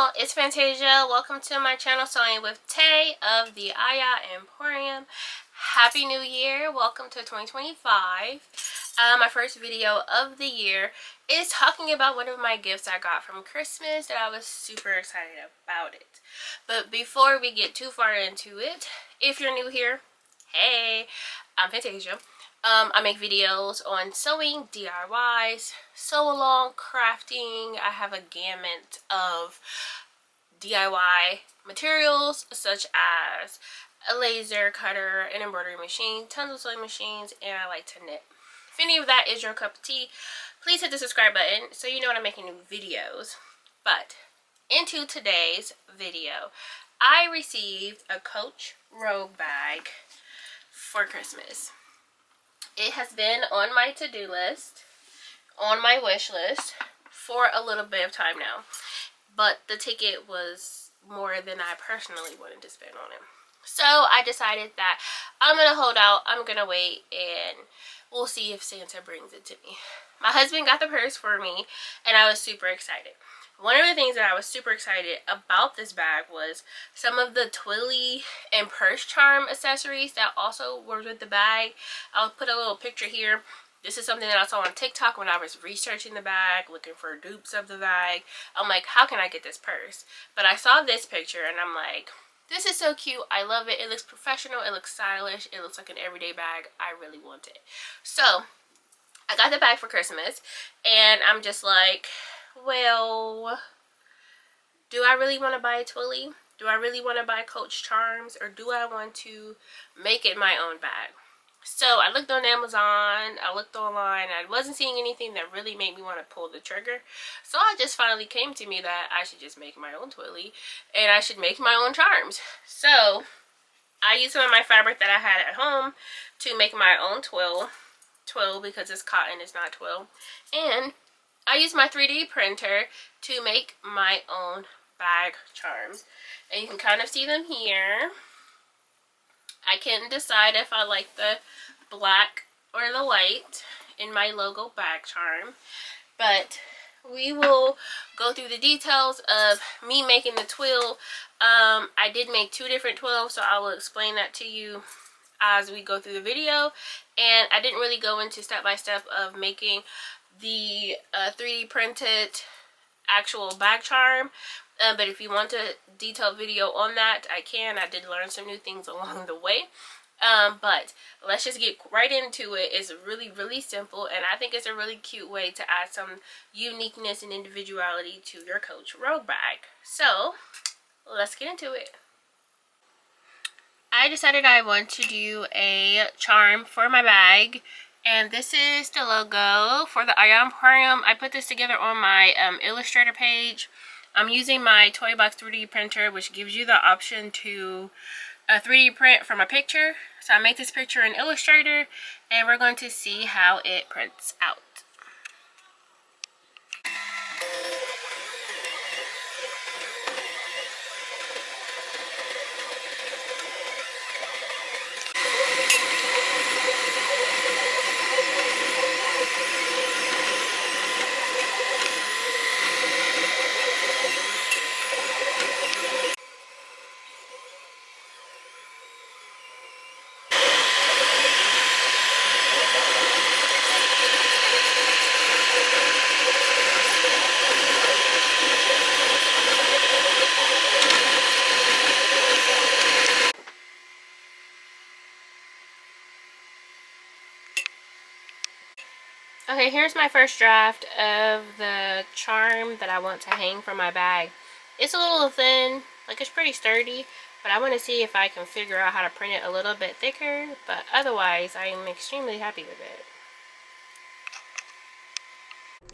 y'all, it's Fantasia. Welcome to my channel, Sewing with Tay of the T.A.E Emporium. Happy New Year. Welcome to 2025. My first video of the year is talking about one of my gifts I got from Christmas that I was super excited about it. But before we get too far into it, if you're new here, hey, I'm Fantasia. I make videos on sewing, DIYs, sew along, crafting. I have a gamut of DIY materials such as a laser cutter, an embroidery machine, tons of sewing machines, and I like to knit. If any of that is your cup of tea, please hit the subscribe button so you know when I'm making new videos. But into today's video, I received a Coach Rogue bag for Christmas. It has been on my to-do list, on my wish list for a little bit of time now. But the ticket was more than I personally wanted to spend on it. So I decided that I'm going to hold out, I'm going to wait, and we'll see if Santa brings it to me. My husband got the purse for me, and I was super excited. One of the things that I was super excited about this bag was some of the Twilly and purse charm accessories that also were with the bag. I'll put a little picture here. This is something that I saw on TikTok when I was researching the bag, looking for dupes of the bag. I'm like, how can I get this purse? But I saw this picture and I'm like, this is so cute. I love it. It looks professional. It looks stylish. It looks like an everyday bag. I really want it. So I got the bag for Christmas and I'm just like, well, do I really want to buy a Twilly? Do I really want to buy Coach Charms? Or do I want to make it my own bag? So I looked on Amazon, I looked online, I wasn't seeing anything that really made me want to pull the trigger. So I just finally came to me that I should just make my own Twilly and I should make my own charms. So I used some of my fabric that I had at home to make my own twill because it's cotton, it's not twill. And I used my 3D printer to make my own bag charms. And you can kind of see them here. I can decide if I like the black or the white in my logo bag charm. But we will go through the details of me making the twill. I did make two different twills, so I will explain that to you as we go through the video. And I didn't really go into step by step of making the 3D printed actual bag charm, but if you want a detailed video on that, I can. I did learn some new things along the way, but let's just get right into it. It's really simple, and I think it's a really cute way to add some uniqueness and individuality to your Coach Rogue bag. So let's get into it. I decided I want to do a charm for my bag. And this is the logo for the T.A.E Emporium. I put this together on my Illustrator page. I'm using my Toy Box 3D printer, which gives you the option to 3D print from a picture. So I made this picture in Illustrator, and we're going to see how it prints out. Okay, here's my first draft of the charm that I want to hang from my bag. It's a little thin, like it's pretty sturdy, but I want to see if I can figure out how to print it a little bit thicker, but otherwise I am extremely happy with it.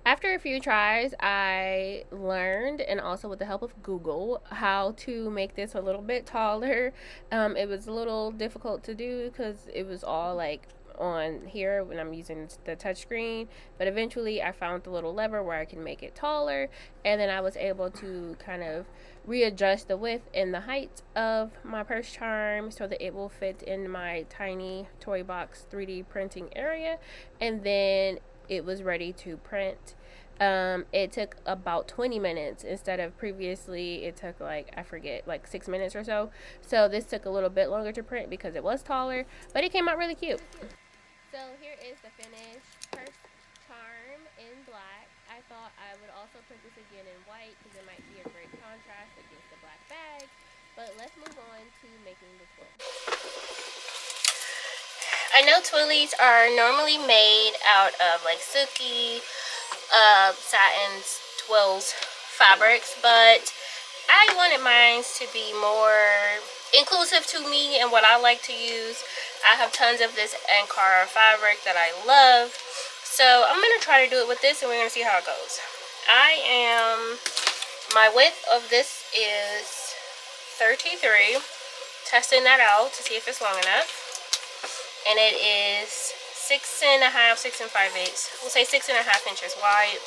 After a few tries, I learned, and also with the help of Google, how to make this a little bit taller. It was a little difficult to do because it was all like on here when I'm using the touchscreen, but eventually I found the little lever where I can make it taller, and then I was able to kind of readjust the width and the height of my purse charm so that it will fit in my tiny Toy Box 3D printing area, and then it was ready to print. it took about 20 minutes instead of previously it took like, I forget, like 6 minutes or so. So this took a little bit longer to print because it was taller, but it came out really cute. So here is the finished purse charm in black. I thought I would also print this again in white because it might be a great contrast against the black bag. But let's move on to making the twill. I know twillies are normally made out of like silky satins, twills, fabrics, but I wanted mine to be more inclusive to me and what I like to use. I have tons of this Ankara fabric that I love, so I'm going to try to do it with this and we're going to see how it goes. My width of this is 33, testing that out to see if it's long enough, and it is 6 5/8. We'll say 6.5 inches wide.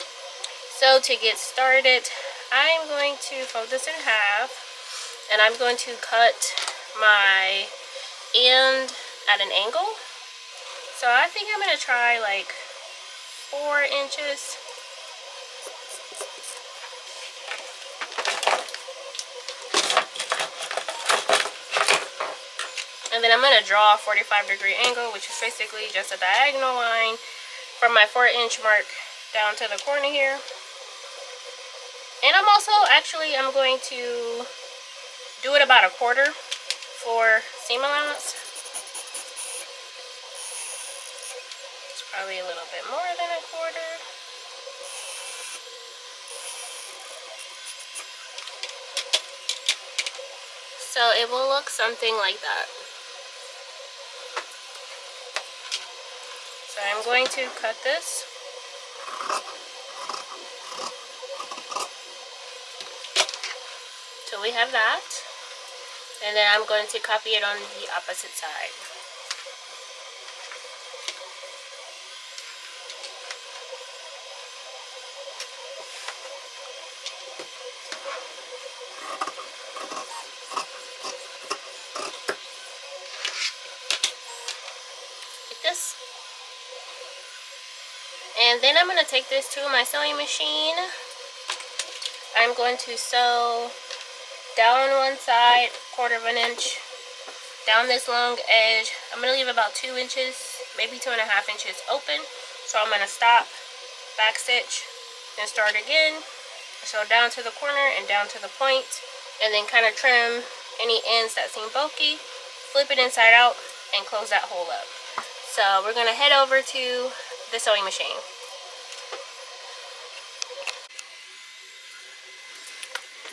So to get started, I'm going to fold this in half, and I'm going to cut my end at an angle. So I think I'm going to try like 4 inches. And then I'm going to draw a 45-degree angle, which is basically just a diagonal line from my 4-inch mark down to the corner here. And I'm also I'm going to do it about 1/4 for seam allowance. It's probably a little bit more than 1/4. So it will look something like that. So I'm going to cut this. So we have that. And then I'm going to copy it on the opposite side. Like this. And then I'm going to take this to my sewing machine. I'm going to sew down one side, 1/4 inch, down this long edge. I'm going to leave about 2 inches, maybe 2.5 inches open. So I'm going to stop, back stitch, then start again. So down to the corner and down to the point, and then kind of trim any ends that seem bulky, flip it inside out, and close that hole up. So we're going to head over to the sewing machine.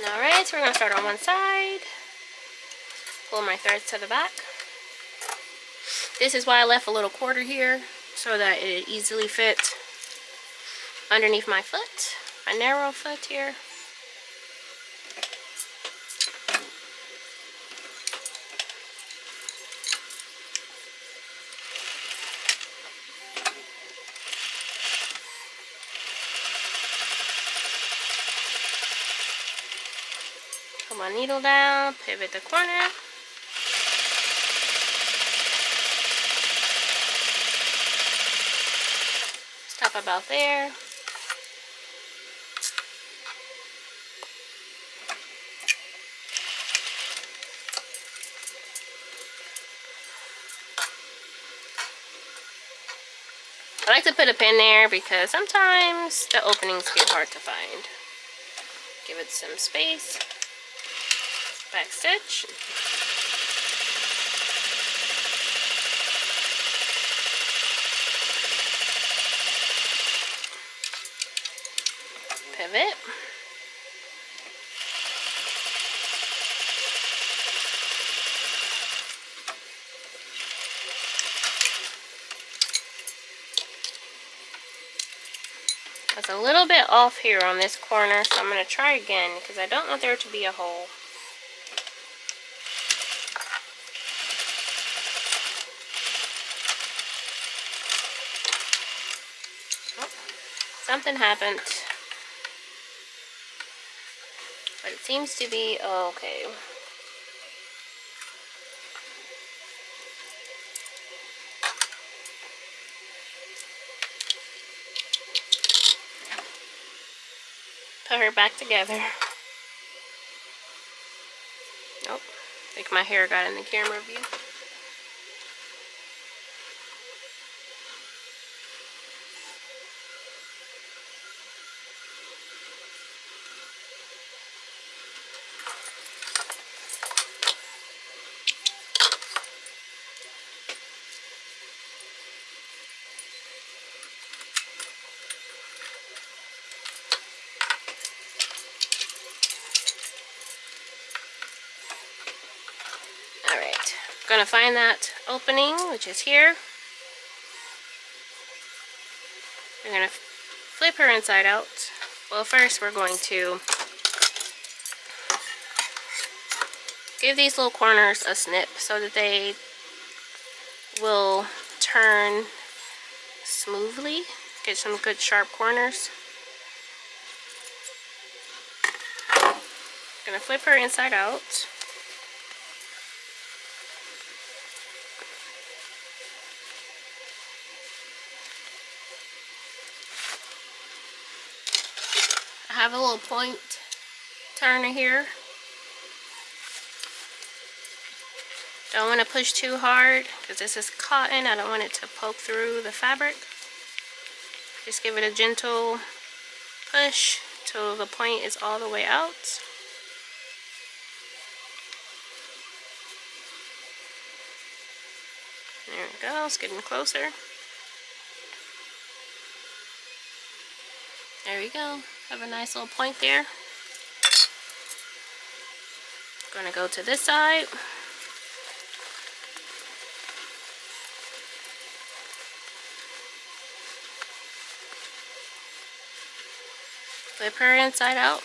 Alright, so we're going to start on one side, pull my threads to the back. This is why I left a little quarter here, so that it easily fit underneath my foot, my narrow foot here. Put my needle down, pivot the corner. Stop about there. I like to put a pin there because sometimes the openings get hard to find. Give it some space. Back stitch. Pivot. It's a little bit off here on this corner, so I'm going to try again because I don't want there to be a hole. Oh, something happened, but it seems to be okay. put her back together. Nope. I think my hair got in the camera view. Alright, gonna find that opening, which is here. We're gonna flip her inside out. Well, first we're going to give these little corners a snip so that they will turn smoothly. Get some good sharp corners. Gonna flip her inside out. I have a little point turner here. Don't want to push too hard because this is cotton. I don't want it to poke through the fabric. Just give it a gentle push till the point is all the way out. There we go, it's getting closer. There we go. Have a nice little point there. Gonna go to this side. Flip her inside out.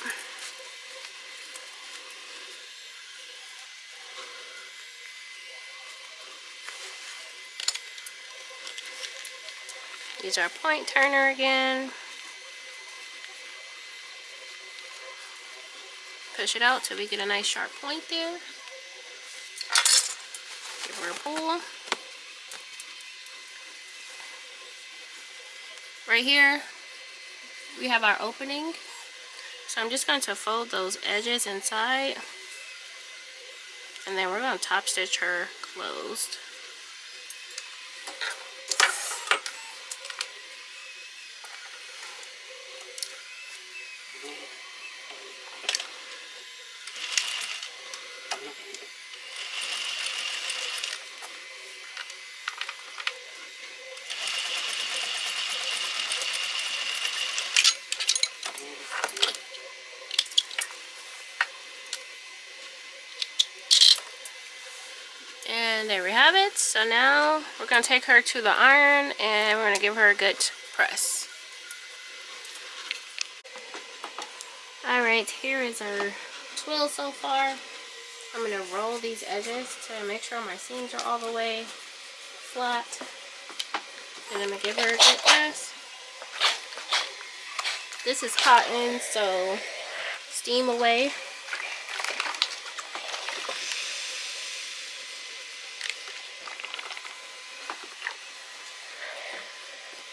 Use our point turner again. Push it out till we get a nice sharp point there. Give her a pull. Right here, we have our opening. So I'm just going to fold those edges inside. And then we're going to top stitch her closed. And there we have it. So now we're going to take her to the iron and we're going to give her a good press. Alright, here is our twill so far. I'm going to roll these edges to make sure my seams are all the way flat. And I'm going to give her a good press. This is cotton, so steam away.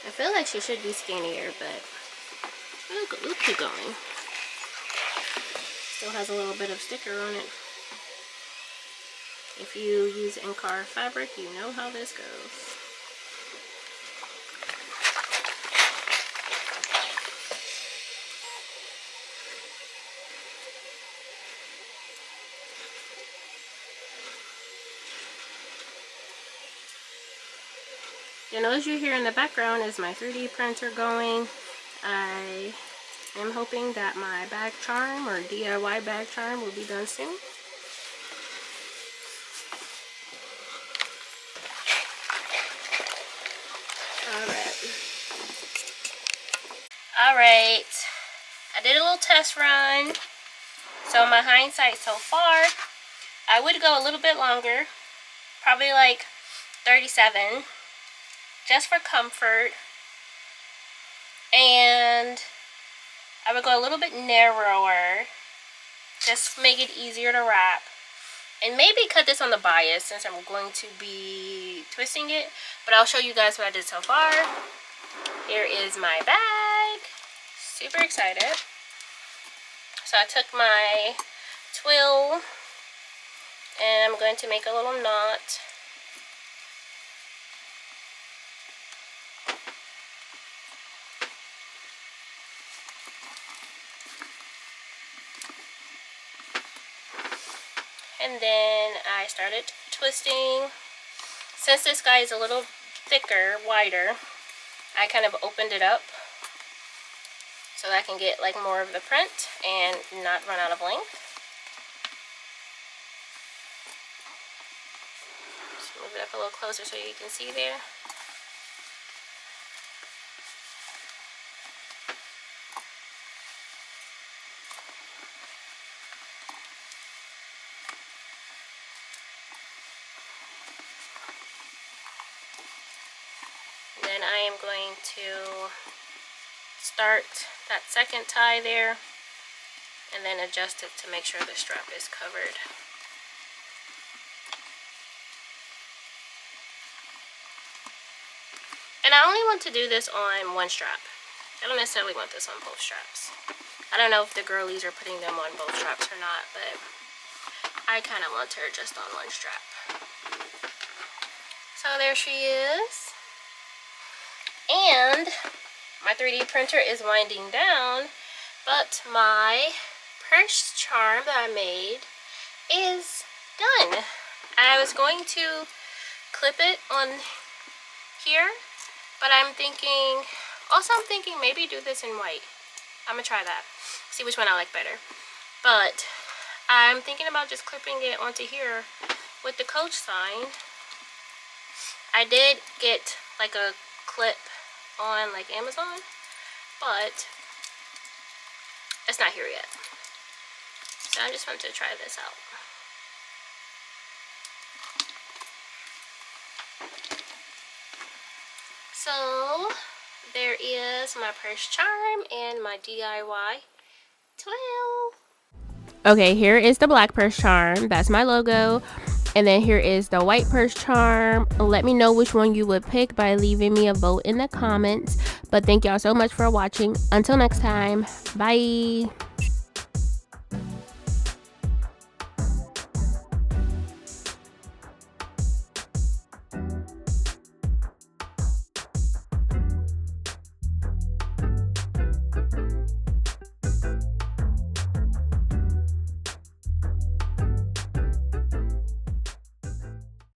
I feel like she should be skinnier, but we'll keep going. Still has a little bit of sticker on it. If you use Incar fabric, you know how this goes. The noise you hear in the background is my 3D printer going. I am hoping that my bag charm or DIY bag charm will be done soon. Alright, I did a little test run. So my hindsight so far, I would go a little bit longer, probably like 37. Just for comfort, and I would go a little bit narrower, just make it easier to wrap, and maybe cut this on the bias since I'm going to be twisting it, but I'll show you guys what I did so far. Here is my bag. Super excited. So I took my twill and I'm going to make a little knot. And then I started twisting. Since this guy is a little thicker, wider, I kind of opened it up so that I can get like more of the print and not run out of length. Just move it up a little closer so you can see there. Then I am going to start that second tie there and then adjust it to make sure the strap is covered. And I only want to do this on one strap. I don't necessarily want this on both straps. I don't know if the girlies are putting them on both straps or not, but I kind of want her just on one strap. So there she is. And my 3D printer is winding down, but my purse charm that I made is done. I was going to clip it on here, but I'm thinking maybe do this in white. I'm gonna try that, see which one I like better. But I'm thinking about just clipping it onto here with the Coach sign. I did get like a clip on like Amazon, but it's not here yet. So I just wanted to try this out. So there is my purse charm and my DIY twill. Okay, here is the black purse charm. That's my logo. And then here is the white purse charm. Let me know which one you would pick by leaving me a vote in the comments. But thank y'all so much for watching. Until next time, bye.